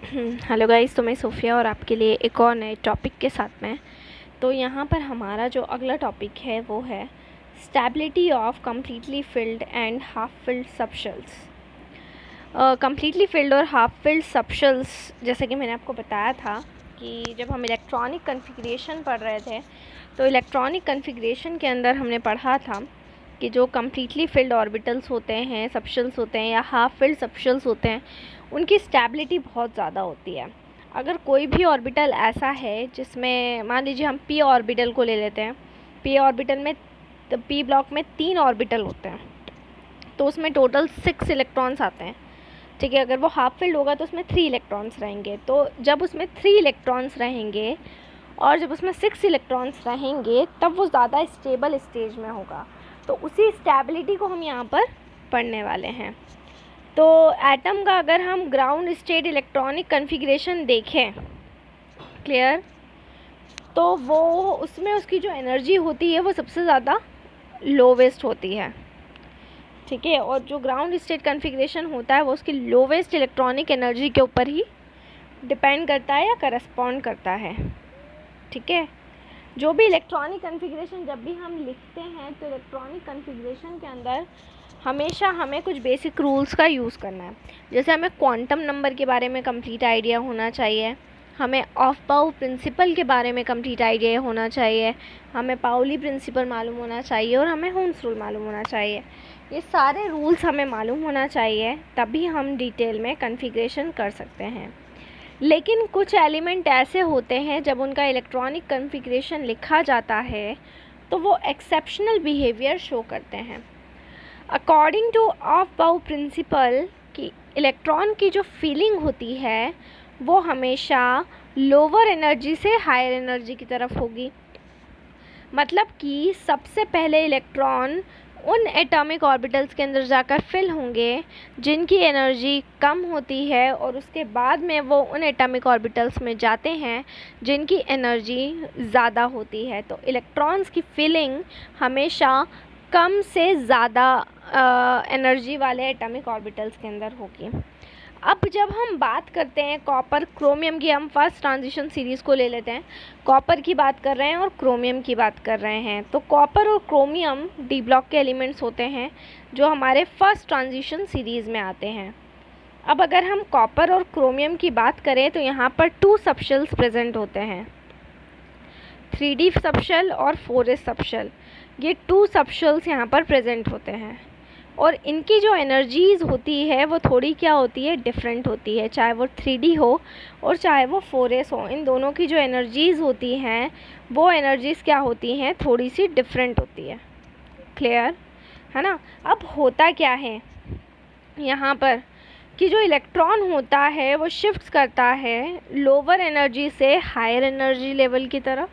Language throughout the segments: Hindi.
हेलो गाइस, तो मैं सोफिया और आपके लिए एक और नए टॉपिक के साथ में। तो यहाँ पर हमारा जो अगला टॉपिक है वो है stability of completely filled and half filled subshells. Completely field और हाफ फिल्ड सबशेल्स, जैसे कि मैंने आपको बताया था कि जब हम इलेक्ट्रॉनिक कन्फिग्रेशन पढ़ रहे थे तो इलेक्ट्रॉनिक कन्फिग्रेशन के अंदर हमने पढ़ा था कि जो कम्प्लीटली फिल्ड ऑर्बिटल्स होते हैं, सबशेल्स होते हैं या हाफ फिल्ड सबशेल्स होते हैं, उनकी स्टेबिलिटी बहुत ज़्यादा होती है। अगर कोई भी ऑर्बिटल ऐसा है जिसमें, मान लीजिए हम पी ऑर्बिटल को ले लेते हैं, पी ऑर्बिटल में, पी ब्लॉक में 3 ऑर्बिटल होते हैं, तो उसमें टोटल 6 इलेक्ट्रॉन्स आते हैं। ठीक है, अगर वो हाफ फिल्ड होगा तो उसमें 3 इलेक्ट्रॉन्स रहेंगे। तो जब उसमें 3 इलेक्ट्रॉन्स रहेंगे और जब उसमें 6 इलेक्ट्रॉन्स रहेंगे तब वो ज़्यादा स्टेबल स्टेज में होगा। तो उसी स्टेबिलिटी को हम यहाँ पर पढ़ने वाले हैं। तो एटम का अगर हम ग्राउंड स्टेट इलेक्ट्रॉनिक कन्फिग्रेशन देखें, क्लियर, तो वो उसमें उसकी जो एनर्जी होती है वो सबसे ज़्यादा लोवेस्ट होती है। ठीक है, और जो ग्राउंड स्टेट कन्फिग्रेशन होता है वो उसकी लोवेस्ट इलेक्ट्रॉनिक एनर्जी के ऊपर ही डिपेंड करता है या करस्पॉन्ड करता है। ठीक है, जो भी इलेक्ट्रॉनिक कन्फिग्रेशन जब भी हम लिखते हैं तो इलेक्ट्रॉनिक कन्फिग्रेशन के अंदर हमेशा हमें कुछ बेसिक रूल्स का यूज़ करना है। जैसे हमें क्वांटम नंबर के बारे में कंप्लीट आइडिया होना चाहिए, हमें ऑफ बाउ प्रिंसिपल के बारे में कंप्लीट आइडिया होना चाहिए, हमें पाउली प्रिंसिपल मालूम होना चाहिए और हमें होम्स रूल मालूम होना चाहिए। ये सारे रूल्स हमें मालूम होना चाहिए, तभी हम डिटेल में कन्फिग्रेशन कर सकते हैं। लेकिन कुछ एलिमेंट ऐसे होते हैं जब उनका इलेक्ट्रॉनिक कन्फिग्रेशन लिखा जाता है तो वो एक्सेप्शनल बिहेवियर शो करते हैं। अकॉर्डिंग टू ऑफ बाउ प्रिंसिपल कि इलेक्ट्रॉन की जो फीलिंग होती है वो हमेशा लोअर एनर्जी से हायर एनर्जी की तरफ होगी। मतलब कि सबसे पहले इलेक्ट्रॉन उन एटॉमिक ऑर्बिटल्स के अंदर जाकर फिल होंगे जिनकी एनर्जी कम होती है, और उसके बाद में वो उन एटॉमिक ऑर्बिटल्स में जाते हैं जिनकी एनर्जी ज़्यादा होती है। तो इलेक्ट्रॉन्स की फिलिंग हमेशा कम से ज़्यादा एनर्जी वाले एटॉमिक ऑर्बिटल्स के अंदर होगी। अब जब हम बात करते हैं कॉपर क्रोमियम की, हम फर्स्ट ट्रांजिशन सीरीज़ को ले लेते हैं। कॉपर की बात कर रहे हैं और क्रोमियम की बात कर रहे हैं। तो कॉपर और क्रोमियम डी ब्लॉक के एलिमेंट्स होते हैं जो हमारे फर्स्ट ट्रांजिशन सीरीज़ में आते हैं। अब अगर हम कॉपर और क्रोमियम की बात करें तो यहाँ पर 2 सबशेल्स प्रेजेंट होते हैं, 3D सबशेल और 4S सबशेल। ये 2 सबशेल्स यहाँ पर प्रेजेंट होते हैं और इनकी जो एनर्जीज़ होती है वो थोड़ी क्या होती है, डिफरेंट होती है। चाहे वो 3D हो और चाहे वो 4S हो, इन दोनों की जो एनर्जीज़ होती हैं वो एनर्जीज़ क्या होती हैं, थोड़ी सी डिफरेंट होती है। क्लियर है ना। अब होता क्या है यहाँ पर कि जो इलेक्ट्रॉन होता है वो शिफ्ट करता है लोअर एनर्जी से हायर एनर्जी लेवल की तरफ।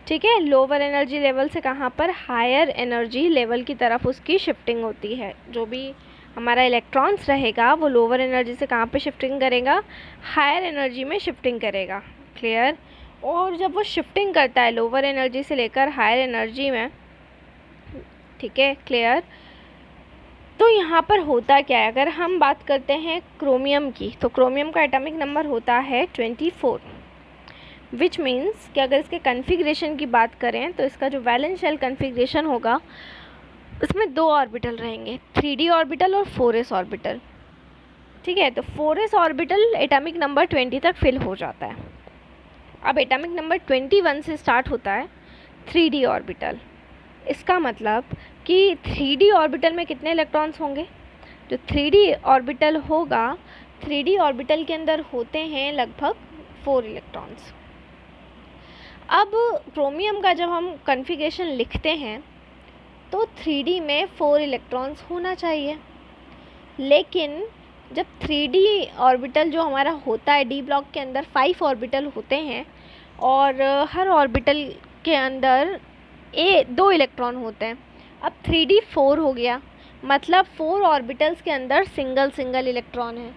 ठीक है, लोअर एनर्जी लेवल से कहाँ पर, हायर एनर्जी लेवल की तरफ उसकी शिफ्टिंग होती है। जो भी हमारा इलेक्ट्रॉन्स रहेगा वो लोअर एनर्जी से कहाँ पे शिफ्टिंग करेगा, हायर एनर्जी में शिफ्टिंग करेगा। क्लियर। और जब वो शिफ्टिंग करता है लोअर एनर्जी से लेकर हायर एनर्जी में, ठीक है, क्लियर, तो यहाँ पर होता क्या है, अगर हम बात करते हैं क्रोमियम की तो क्रोमियम का एटॉमिक नंबर होता है 24, विच मीन्स कि अगर इसके कन्फिग्रेशन की बात करें तो इसका जो वैलेंस शेल कन्फिग्रेशन होगा उसमें 2 ऑर्बिटल रहेंगे, 3D ऑर्बिटल और 4S ऑर्बिटल। ठीक है, तो 4S ऑर्बिटल एटॉमिक नंबर 20 तक फिल हो जाता है। अब एटॉमिक नंबर 21 से स्टार्ट होता है 3D ऑर्बिटल। इसका मतलब कि 3D ऑर्बिटल में कितने इलेक्ट्रॉन्स होंगे, जो 3D ऑर्बिटल होगा, 3D ऑर्बिटल के अंदर होते हैं लगभग 4 इलेक्ट्रॉन्स। अब क्रोमियम का जब हम कन्फिग्रेशन लिखते हैं तो 3D में 4 इलेक्ट्रॉन्स होना चाहिए, लेकिन जब 3D ऑर्बिटल जो हमारा होता है डी ब्लॉक के अंदर 5 ऑर्बिटल होते हैं और हर ऑर्बिटल के अंदर 2 इलेक्ट्रॉन होते हैं। अब 3D 4 हो गया, मतलब 4 ऑर्बिटल्स के अंदर सिंगल इलेक्ट्रॉन है।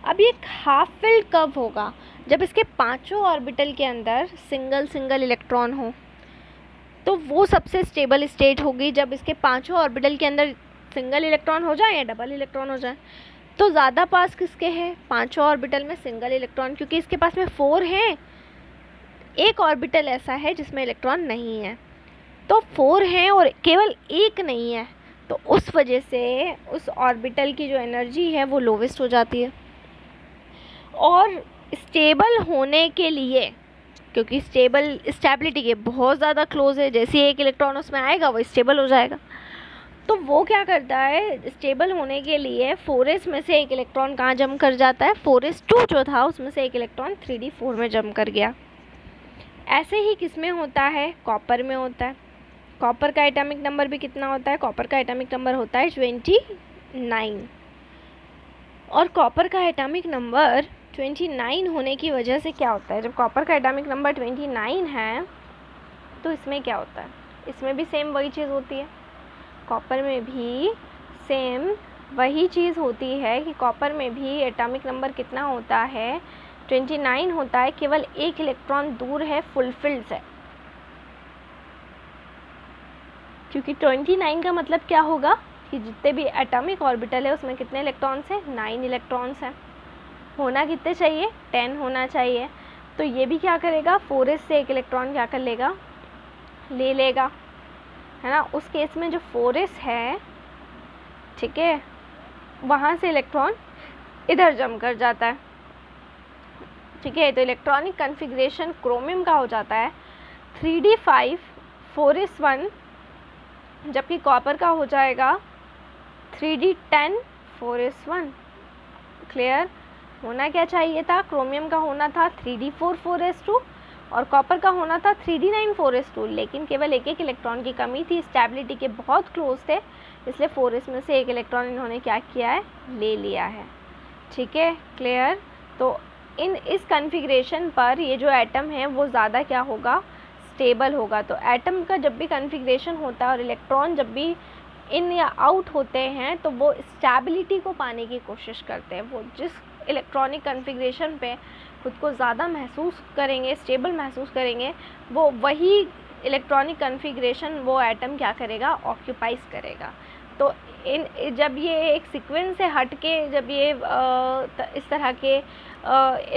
अब ये हाफ फिल्ड कब होगा, जब इसके 5 ऑर्बिटल के अंदर सिंगल इलेक्ट्रॉन हो। तो वो सबसे स्टेबल स्टेट होगी जब इसके 5 ऑर्बिटल के अंदर सिंगल इलेक्ट्रॉन हो जाए या डबल इलेक्ट्रॉन हो जाए। तो ज़्यादा पास किसके हैं? पांचों ऑर्बिटल में सिंगल इलेक्ट्रॉन, क्योंकि इसके पास में 4 हैं। एक ऑर्बिटल ऐसा है जिसमें इलेक्ट्रॉन नहीं है, तो 4 हैं और केवल एक नहीं है, तो उस वजह से उस ऑर्बिटल की जो एनर्जी है वो लोवेस्ट हो जाती है। और स्टेबल होने के लिए, क्योंकि स्टेबिलिटी के बहुत ज़्यादा क्लोज है, जैसे ही एक इलेक्ट्रॉन उसमें आएगा वो स्टेबल हो जाएगा, तो वो क्या करता है, स्टेबल होने के लिए 4s में से एक इलेक्ट्रॉन कहाँ जम कर जाता है, 4s2 जो था उसमें से एक इलेक्ट्रॉन 3d4 में जम कर गया। ऐसे ही किस में होता है? कॉपर में होता है। कॉपर का एटॉमिक नंबर भी कितना होता है? कॉपर का एटॉमिक नंबर होता है 29। और कॉपर का एटॉमिक नंबर 29 होने की वजह से क्या होता है, जब कॉपर का एटॉमिक नंबर 29 है तो इसमें क्या होता है, इसमें भी सेम वही चीज़ होती है। कॉपर में भी सेम वही चीज़ होती है कि कॉपर में भी एटॉमिक नंबर कितना होता है, 29 होता है, केवल एक इलेक्ट्रॉन दूर है फुलफिल्ड से। क्योंकि 29 का मतलब क्या होगा कि जितने भी एटॉमिक ऑर्बिटल है उसमें कितने इलेक्ट्रॉन्स हैं? 9 इलेक्ट्रॉन्स हैं। होना कितने चाहिए? 10 होना चाहिए। तो ये भी क्या करेगा, 4s से एक इलेक्ट्रॉन क्या कर लेगा, ले लेगा, है ना। उस केस में जो 4s है, ठीक है, वहाँ से इलेक्ट्रॉन इधर जम कर जाता है, ठीक है। तो इलेक्ट्रॉनिक कन्फिग्रेशन क्रोमियम का हो जाता है 3d5 4s1, जबकि कॉपर का हो जाएगा 3d10 4s1। क्लियर? होना क्या चाहिए था, क्रोमियम का होना था 3d4 4s2 और कॉपर का होना था 3d9 4s2, लेकिन केवल एक इलेक्ट्रॉन की कमी थी, स्टेबिलिटी के बहुत क्लोज थे, इसलिए 4s में से एक इलेक्ट्रॉन इन्होंने क्या किया है, ले लिया है, ठीक है। क्लियर? तो इस कन्फिग्रेशन पर ये जो एटम है वो ज़्यादा क्या होगा, स्टेबल होगा। तो एटम का जब भी कन्फिग्रेशन होता है और इलेक्ट्रॉन जब भी इन या आउट होते हैं तो वो स्टेबिलिटी को पाने की कोशिश करते हैं। वो जिस इलेक्ट्रॉनिक कन्फिग्रेशन पे खुद को ज़्यादा महसूस करेंगे, स्टेबल महसूस करेंगे, वो वही इलेक्ट्रॉनिक कन्फिग्रेशन वो एटम क्या करेगा, ऑक्यूपाइज करेगा। तो जब ये एक सीक्वेंस से हट के जब ये इस तरह के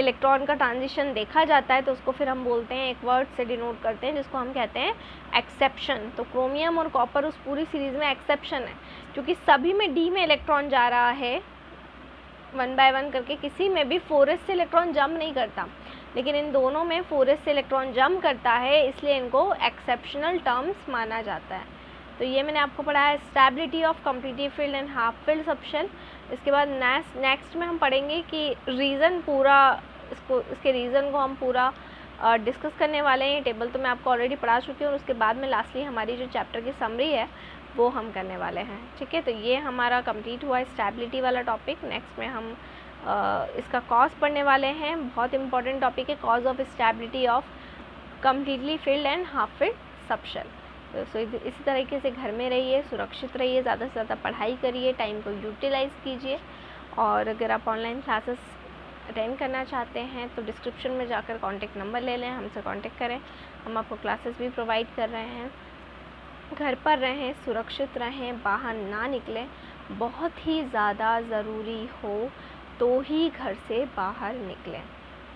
इलेक्ट्रॉन का ट्रांजिशन देखा जाता है तो उसको फिर हम बोलते हैं, एक वर्ड से डिनोट करते हैं जिसको हम कहते हैं एक्सेप्शन। तो क्रोमियम और कॉपर उस पूरी सीरीज़ में एक्सेप्शन है, क्योंकि सभी में डी में इलेक्ट्रॉन जा रहा है 1 बाय 1 करके, किसी में भी 4s से इलेक्ट्रॉन जंप नहीं करता, लेकिन इन दोनों में 4s से इलेक्ट्रॉन जंप करता है, इसलिए इनको एक्सेप्शनल टर्म्स माना जाता है। तो ये मैंने आपको पढ़ाया है stability of completely field and half field subshell. इसके बाद नेक्स्ट में हम पढ़ेंगे कि रीज़न पूरा, इसके रीज़न को हम पूरा डिस्कस करने वाले हैं। टेबल तो मैं आपको ऑलरेडी पढ़ा चुकी हूँ, और उसके बाद में लास्टली हमारी जो चैप्टर की समरी है वो हम करने वाले हैं, ठीक है। तो ये हमारा कंप्लीट हुआ स्टेबिलिटी वाला टॉपिक। नेक्स्ट में हम इसका कॉज पढ़ने वाले हैं, बहुत इंपॉर्टेंट टॉपिक है, cause of stability of completely field and half field subshell. तो इसी तरीके से घर में रहिए, सुरक्षित रहिए, ज़्यादा से ज़्यादा पढ़ाई करिए, टाइम को यूटिलाइज़ कीजिए। और अगर आप ऑनलाइन क्लासेस अटेंड करना चाहते हैं तो डिस्क्रिप्शन में जाकर कॉन्टेक्ट नंबर ले लें, हमसे कॉन्टेक्ट करें, हम आपको क्लासेस भी प्रोवाइड कर रहे हैं। घर पर रहें, सुरक्षित रहें, बाहर ना निकलें, बहुत ही ज़्यादा ज़रूरी हो तो ही घर से बाहर निकलें।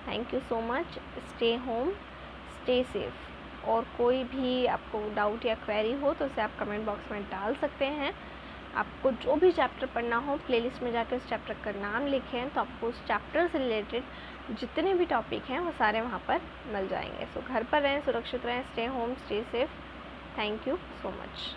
Thank you so much. Stay home, stay safe. और कोई भी आपको डाउट या क्वेरी हो तो उसे आप कमेंट बॉक्स में डाल सकते हैं। आपको जो भी चैप्टर पढ़ना हो प्लेलिस्ट में जाकर उस चैप्टर का नाम लिखें तो आपको उस चैप्टर से रिलेटेड जितने भी टॉपिक हैं वो सारे वहाँ पर मिल जाएंगे। सो घर पर रहें, सुरक्षित रहें, stay home, stay safe. Thank you so much.